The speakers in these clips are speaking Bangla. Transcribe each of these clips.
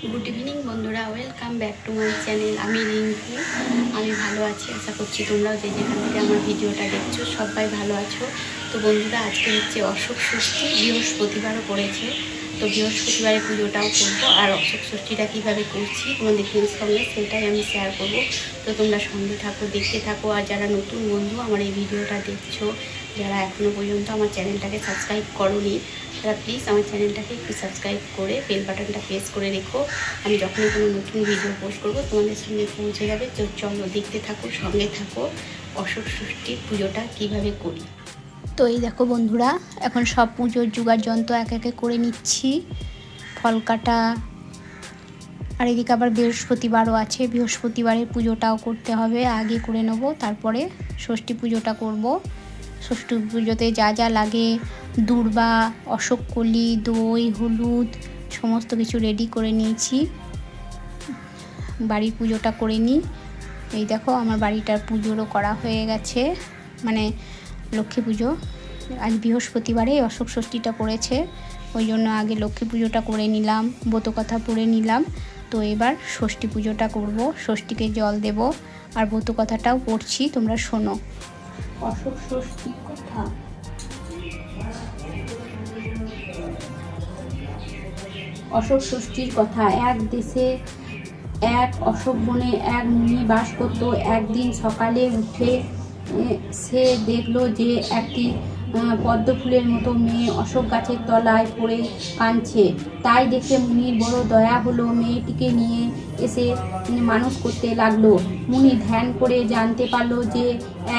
गुड इवनिंग बंधुरा welcome back to my channel. आमी रिंकू आमी भालो आछि। आशा करछि तोमराও যে যেখান থেকে আমার ভিডিওটা দেখছো সবাই ভালো আছো। তো বন্ধুরা আজকে হচ্ছে অশোক ষষ্ঠী, বৃহস্পতিবারও পড়েছে। তো বৃহস্পতিবারে পুজোটাও করবো আর অশোক ষষ্ঠীটা কীভাবে করছি তোমাদের সঙ্গে সেটাই আমি শেয়ার করব। তো তোমরা সঙ্গে থাকো, দেখতে থাকো। আর যারা নতুন বন্ধু আমার এই ভিডিওটা দেখছো, যারা এখনও পর্যন্ত আমার চ্যানেলটাকে সাবস্ক্রাইব করোনি, তারা প্লিজ আমার চ্যানেলটাকে একটু সাবস্ক্রাইব করে বেল বাটনটা প্রেস করে রেখো। আমি যখনই কোনো নতুন ভিডিও পোস্ট করবো তোমাদের সামনে পৌঁছে যাবে। তো চলো দেখতে থাকো, সঙ্গে থাকো অশোক ষষ্ঠীর পুজোটা কীভাবে করি। তো এই দেখো বন্ধুরা, এখন সব পুজোর জোগাড় যন্ত্র এক একে করে নিচ্ছি। ফল কাটা, আর এদিকে আবার বৃহস্পতিবারও আছে, বৃহস্পতিবারের পুজোটাও করতে হবে, আগে করে নেবো, তারপরে ষষ্ঠী পুজোটা করব। ষষ্ঠী পুজোতে যা যা লাগে, দূর্বা, অশোক কলি, দই, হলুদ সমস্ত কিছু রেডি করে নিয়েছি। বাড়ির পুজোটা করে নিই। এই দেখো আমার বাড়িটার পুজোরও করা হয়ে গেছে, মানে লক্ষ্মী পুজো। আজ বৃহস্পতিবারে অশোক ষষ্ঠীটা পড়েছে, ওই জন্য আগে লক্ষ্মী পুজোটা করে নিলাম, ব্রতকথা পড়ে নিলাম। তো এবার ষষ্ঠী পুজোটা করব, ষষ্ঠীকে জল দেব আর ব্রতকথাটাও পড়ছি, তোমরা শোনো। অশোক ষষ্ঠীর কথা। অশোক ষষ্ঠীর কথা। এক দেশে এক অশোক বনে এক মুনি বাস করত। একদিন সকালে উঠে সে দেখলো যে একটি পদ্ম ফুলের মতো মেয়ে অশোক গাছের তলায় পড়ে কাঁদছে। তাই দেখে মুনির বড় দয়া হলো, মেয়েটিকে নিয়ে এসে মানুষ করতে লাগলো। মুনি ধ্যান করে জানতে পারলো যে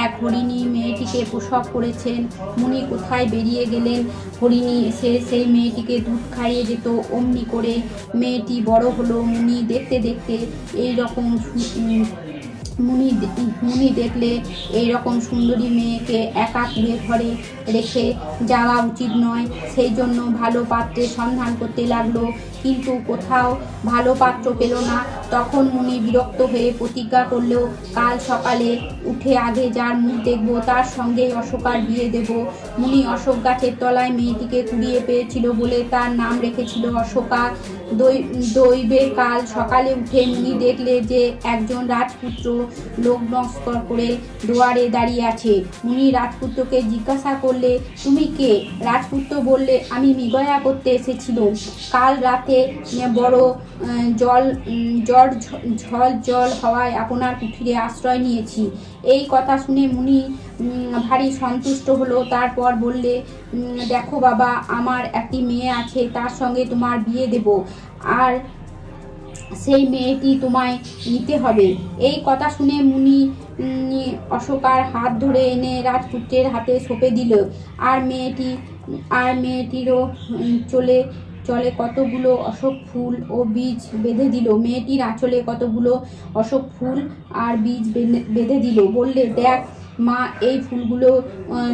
এক হরিণী মেয়েটিকে প্রসব করেছেন। মুনি কোথায় বেরিয়ে গেলেন, হরিণী এসে সেই মেয়েটিকে দুধ খাইয়ে যেত। অমনি করে মেয়েটি বড় হলো। মুনি দেখতে দেখতে এইরকম মুনি দেখলে এইরকম সুন্দরী মেয়েকে একা কুড়ে ঘরে রেখে যাওয়া উচিত নয়। সেই জন্য ভালো পাত্রের সন্ধান করতে লাগলো, কিন্তু কোথাও ভালো পাত্র পেল না। তখন মুনি বিরক্ত হয়ে প্রতিজ্ঞা করলো, কাল সকালে উঠে আগে যার মুখ দেখবো তার সঙ্গে অশোকার বিয়ে দেব। মুনি অশোক গাছের তলায় মেয়েটিকে কুড়িয়ে পেয়েছিল বলে তার নাম রেখেছিল অশোকা। দৈবে কাল সকালে উঠে মুনি দেখলে যে একজন রাজপুত্র লোক নমস্কার করে দুয়ারে দাঁড়িয়ে আছে। মুনি রাজপুত্রকে জিজ্ঞাসা করলে, তুমি কে? রাজপুত্র বললে, আমি মৃগয়া করতে এসেছিলাম। কাল রাতে বড় জল হওয়ায় আপনার কুঠিরে আশ্রয় নিয়েছি। এই কথা শুনে মুনি ভারী সন্তুষ্ট হলো। তারপর বললে, দেখো বাবা, আমার একটি মেয়ে আছে, তার সঙ্গে তোমার বিয়ে দেব, আর সেই মেয়েটি তোমায় নিতে হবে। এই কথা শুনে মুনি অশোকার হাত ধরে এনে রাজপুত্রের হাতে সঁপে দিল। আর মেয়েটিরও চলে কতগুলো অশোক ফুল ও বীজ বেঁধে দিল। মেয়েটির আঁচলে কতগুলো অশোক ফুল আর বীজ বেঁধে দিল। বললে, দেখ মা, এই ফুলগুলো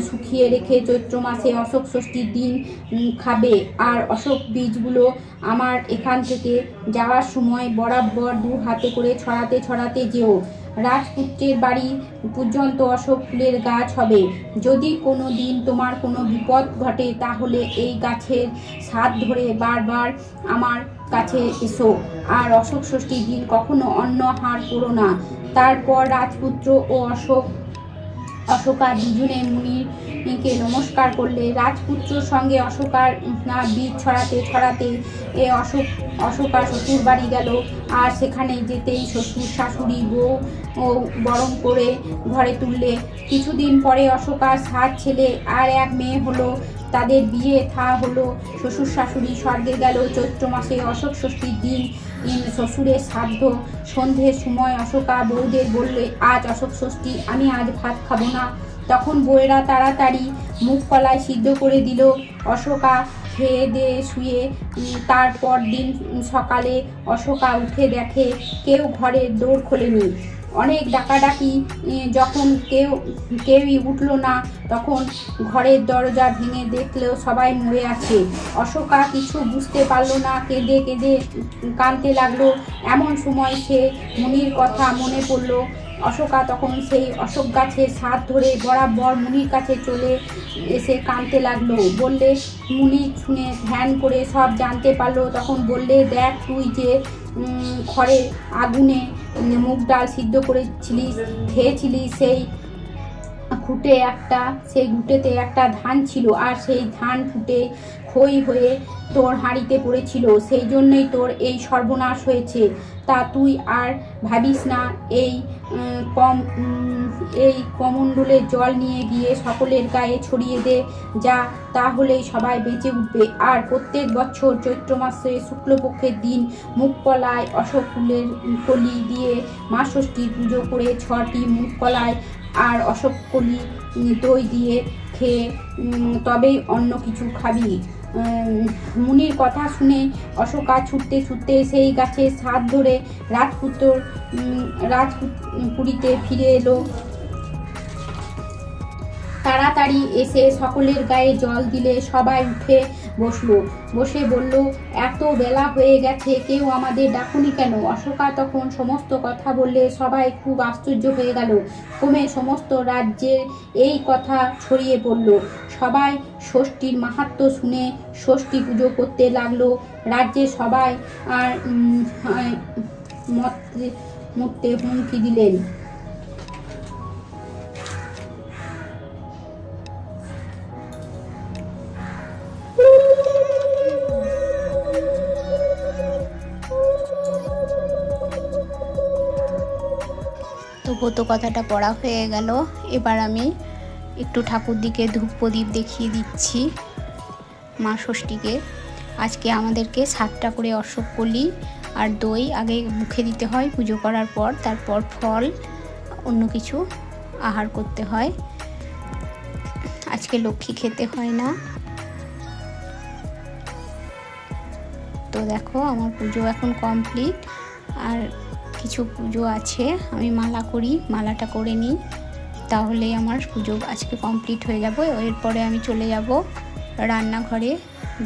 শুকিয়ে রেখে চৈত্র মাসে অশোক ষষ্ঠীর দিন খাবে, আর অশোক বীজগুলো আমার এখান থেকে যাওয়ার সময় বরাবর 2 হাতে করে ছড়াতে ছড়াতে যেও। রাজপুত্রের বাড়ি পর্যন্ত অশোক ফুলের গাছ হবে। যদি কোনো দিন তোমার কোনো বিপদ ঘটে, তাহলে এই গাছের ছাদ ধরে বারবার আমার কাছে এসো, আর অশোক ষষ্ঠীর দিন কখনো অন্ন হার করো না। তারপর রাজপুত্র ও অশোকা দুজনে মুনিকে নমস্কার করলে। রাজপুত্রর সঙ্গে অশোকার বীজ ছড়াতে ছড়াতে অশোকা শ্বশুর বাড়ি গেল। আর সেখানে যেতেই শ্বশুর শাশুড়ি বউ বরণ করে ঘরে তুললে। কিছুদিন পরে অশোকার 7 ছেলে আর 1 মেয়ে হলো। তাদের বিয়ে থা হলো। শ্বশুর শাশুড়ি স্বর্গে গেল। চৈত্র মাসে অশোক ষষ্ঠীর দিন শ্বশুরের শ্রাদ্ধ। সন্ধ্যের সময় অশোকা বউদের বললে, আজ অশোক ষষ্ঠী, আমি আজ ভাত খাবো না। তখন বউয়েরা তাড়াতাড়ি মুগ কলাই সিদ্ধ করে দিল। অশোকা খেয়ে দিয়ে শুয়ে। তারপর দিন সকালে অশোকা উঠে দেখে কেউ ঘরের দোর খোলেনি। অনেক ডাকাডাকি, যখন কেউই উঠল না, তখন ঘরের দরজা ভেঙে দেখলেও সবাই মরে আছে। অশোকা কিছু বুঝতে পারল না, কেঁদে কাঁদতে লাগলো। এমন সময় সে মুনির কথা মনে পড়ল। অশোকা তখন সেই অশোক গাছের ছাদ ধরে বরাবর মুনির কাছে চলে এসে কাঁদতে লাগলো। বললে মুনি শুনে ধ্যান করে সব জানতে পারলো। তখন বললে, দেখ তুই যে খড়ে আগুনে মুগ ডাল সিদ্ধ করেছিলিস, খেয়েছিলিস, সেই ঘুঁটেতে একটা ধান ছিল, আর সেই ধান ফুটে খই হয়ে তোর হাঁড়িতে পড়েছিল, সেই জন্যই তোর এই সর্বনাশ হয়েছে। তা তুই আর ভাবিস না, এই কমণ্ডলের জল নিয়ে গিয়ে সকলের গায়ে ছড়িয়ে দে যা, তাহলেই সবাই বেঁচে উঠবে। আর প্রত্যেক বছর চৈত্র মাসে শুক্লপক্ষের দিন মুগ কলায় অশোক ফুলের কলি দিয়ে মা ষষ্ঠীর পুজো করে 6টি মুগ কলায় আর অশোক কলি দই দিয়ে খেয়ে তবেই অন্য কিছু খাবি। মুনির কথা শুনে অশোকা ছুটতে ছুটতে সেই গাছের ছাদ ধরে রাজপুরীতে ফিরে এলো। তাড়াতাড়ি এসে সকলের গায়ে জল দিলে সবাই উঠে বসে বলল, এত বেলা হয়ে গেছে, কেউ আমাদের ডাকুনি কেন? অশোকা তখন সমস্ত কথা বললে সবাই খুব আশ্চর্য হয়ে গেল। ক্রমে সমস্ত রাজ্যে এই কথা ছড়িয়ে পড়ল। সবাই ষষ্ঠীর মাহাত্ম্য শুনে ষষ্ঠী পুজো করতে লাগলো। রাজ্যে সবাই আর মরতে হুমকি দিলেন। তো ব্রত কথাটা পড়া হয়ে গেল। এবার আমি একটু ঠাকুরদিকে ধূপ প্রদীপ দেখিয়ে দিচ্ছি মা ষষ্ঠীকে। আজকে আমাদেরকে 7টা করে অশোক কলি আর দই আগে মুখে দিতে হয় পুজো করার পর, তারপর ফল অন্য কিছু আহার করতে হয়। আজকে লক্ষ্মী খেতে হয় না। তো দেখো আমার পুজো এখন কমপ্লিট, আর কিছু পুজো আছে, আমি মালা করি, মালাটা করে নিই, তাহলে আমার পুজো আজকে কমপ্লিট হয়ে যাবে। এরপরে আমি চলে যাব রান্নাঘরে,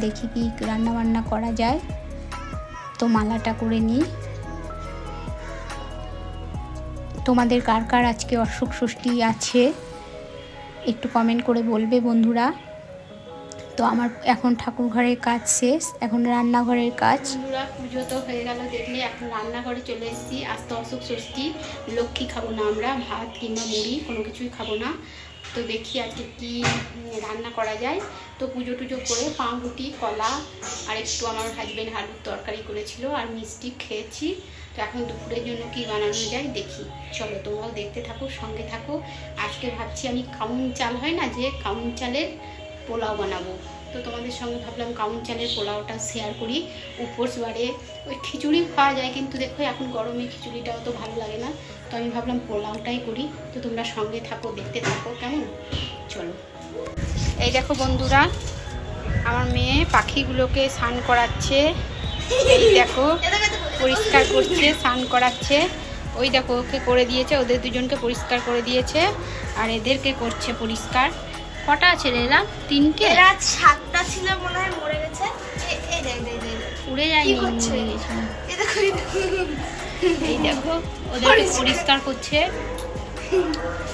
দেখি কি রান্না বান্না করা যায়। তো মালাটা করে নিই। তোমাদের কার কার আজকে অশোক ষষ্ঠী আছে একটু কমেন্ট করে বলবে বন্ধুরা। তো আমার এখন ঠাকুর ঘরের কাজ শেষ, এখন রান্নাঘরের কাজ। বন্ধুরা পুজো তো হয়ে গেল দেখলে, এখন রান্নাঘরে চলে এসেছি। আজ তো অশোক ষষ্ঠী, লক্ষ্মী খাবো না আমরা, ভাত কিংবা মুড়ি কোনো কিছুই খাবো না। তো দেখি আজকে কি রান্না করা যায়। তো পুজো টুজো করে পাউরুটি, কলা আর একটু আমার হাজবেন্ড আলুর তরকারি করেছিল আর মিষ্টি খেয়েছি। তো এখন দুপুরের জন্য কি বানানো যায় দেখি, চলো তোমরাও দেখতে থাকো, সঙ্গে থাকো। আজকে ভাবছি আমি কাউন চাল হয় না, যে কাউন চালের পোলাও বানাবো। তো তোমাদের সঙ্গে ভাবলাম কাউন চালের পোলাওটা শেয়ার করি। উপোসবারে ওই খিচুড়ি খাওয়া যায়, কিন্তু দেখো এখন গরমে খিচুড়িটাও তো ভালো লাগে না, তো আমি ভাবলাম পোলাওটাই করি। তো তোমরা সঙ্গে থাকো, দেখতে থাকো, কেমন? চলো। এই দেখো বন্ধুরা, আমার মেয়ে পাখিগুলোকে স্নান করাচ্ছে। এই দেখো পরিষ্কার করছে, স্নান করাচ্ছে। ওই দেখো ওকে করে দিয়েছে, ওদের দুজনকে পরিষ্কার করে দিয়েছে, আর এদেরকে করছে পরিষ্কার। কটা আছে রে এরা? 3টে? রাত 7টা ছিল মনে হয়, মরে গেছে। উড়ে যায়নি, মরে গেছে। এই দেখো ওদেরকে পরিষ্কার করছে।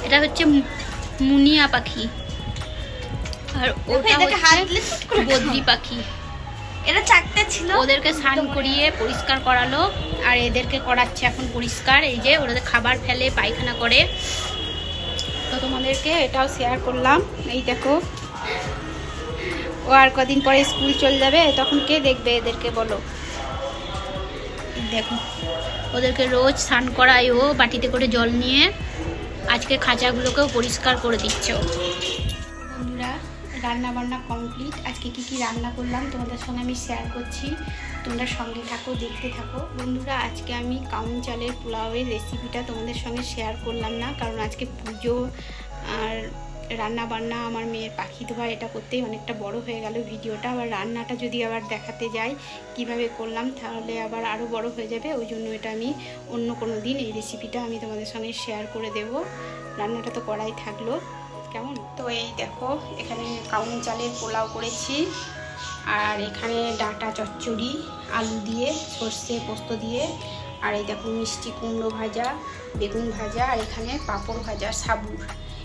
এটা হচ্ছে মুনিয়া পাখি, আর ওটা হচ্ছে বদ্রি পাখি। এটা 4টে ছিল, ওদেরকে স্নান করিয়ে পরিষ্কার করালো, আর এদেরকে করাচ্ছে এখন পরিষ্কার। এই যে ওদের খাবার ফেলে, পায়খানা করে। তো তোমাদেরকে এটাও শেয়ার করলাম। এই দেখো ও আর কদিন পরে স্কুল চলে যাবে, তখন কে দেখবে এদেরকে বলো? দেখো ওদেরকে রোজ স্নান করায় ও বাটিতে করে জল নিয়ে। আজকে খাঁচাগুলোকেও পরিষ্কার করে দিচ্ছে ও। বন্ধুরা রান্না বান্না কমপ্লিট। আজকে কি রান্না করলাম তোমাদের সঙ্গে আমি শেয়ার করছি, তোমরা সঙ্গে থাকো, দেখতে থাকো। বন্ধুরা আজকে আমি কাউন চালের পোলাওয়ের রেসিপিটা তোমাদের সঙ্গে শেয়ার করলাম না, কারণ আজকে পুজো আর রান্না বান্না, আমার মেয়ের পাখি ধোয়া, এটা করতেই অনেকটা বড় হয়ে গেল ভিডিওটা। আবার রান্নাটা যদি আবার দেখাতে যাই কিভাবে করলাম, তাহলে আবার আরও বড় হয়ে যাবে। ওই জন্য এটা আমি অন্য কোনো দিন এই রেসিপিটা আমি তোমাদের সঙ্গে শেয়ার করে দেব। রান্নাটা তো করাই থাকলো, কেমন? তো এই দেখো এখানে কাউন চালের পোলাও করেছি, আর এখানে ডাঁটা চচ্চড়ি আলু দিয়ে, সর্ষে পোস্ত দিয়ে, আর এই দেখো মিষ্টি কুমড়ো ভাজা, বেগুন ভাজা, আর এখানে পাঁপড় ভাজা সাবুর।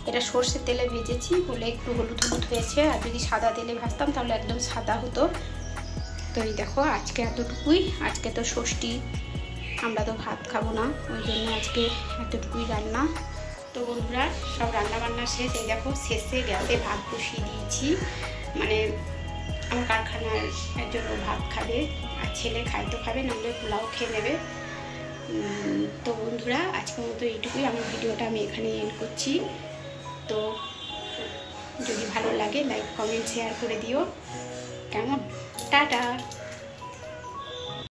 এটা সর্ষের তেলে ভেজেছি বলে একটু হলুদ হলুদ হয়েছে, আর যদি সাদা তেলে ভাজতাম তাহলে একদম সাদা হতো। তো এই দেখো আজকে এতটুকুই। আজকে তো ষষ্ঠী, আমরা তো ভাত খাবো না, ওই জন্য আজকে এতটুকুই রান্না। তো বন্ধুরা সব রান্নাবান্না শেষ। এই দেখো শেষে গ্যাসে ভাত বসিয়ে দিয়েছি, মানে আমার কারখানার জন্য ভাত খাবে, আর ছেলে খায় তো খাবে, নাহলে পোলাও খেয়ে নেবে। তো বন্ধুরা আজকের মতো এইটুকুই। আমার ভিডিওটা আমি এখানে এন্ড করছি। তো যদি ভালো লাগে লাইক কমেন্ট শেয়ার করে দিও, কেমন? টাটা।